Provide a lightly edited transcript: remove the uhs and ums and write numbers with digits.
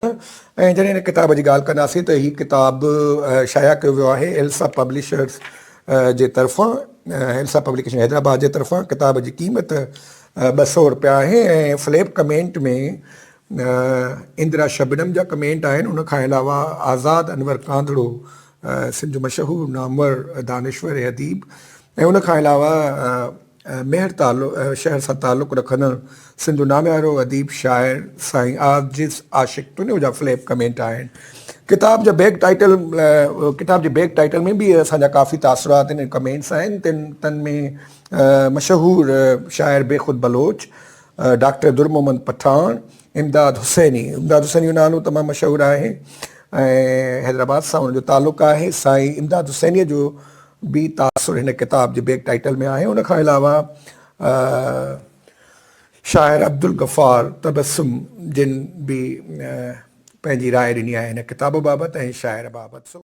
ऐं जॾहिं हिन किताब जी ॻाल्हि कंदासीं त हीअ किताब शाया कयो वियो आहे एल्सा पब्लिशर्स जे तरफ़ां, एल्सा पब्लिकेशन हैदराबाद जे तरफ़ां। किताब जी क़ीमत ₹200 आहे ऐं फ्लैप कमेंट में इंदिरा शबनम जा कमेंट आहिनि। उन खां अलावा आज़ाद अनवर कांदड़ो, सिंध जो मशहूरु नामवर दानिश्वर अदीब, ऐं उन खां अलावा मेहर शहर सां तालुक़ रखंदड़ सिंध जो नाम्यारो अदीब शाइर साईं आजिज़ आशिक़ तुनियो जा फ्लैप कमेंट आहिनि। किताब जे बैक टाइटल में बि असांजा काफ़ी तासुरात आहिनि, कमेंट्स आहिनि। तन में मशहूरु शाइर बेख़ुद बलोच, डॉक्टर दुर मोहम्मद पठान, इमदाद हुसैनी जो नालो तमामु मशहूरु आहे ऐं हैदराबाद सां हुनजो तालुक़ु आहे। साईं इमदाद हुसैनीअ जो बि तासुर हिन किताब जे बैक टाइटल में आहे। उन खां अलावा शाइर अब्दुल गफ़ार तबस्सुम जिन बि पंहिंजी राय ॾिनी आहे हिन किताब बाबति ऐं शाइर बाबति।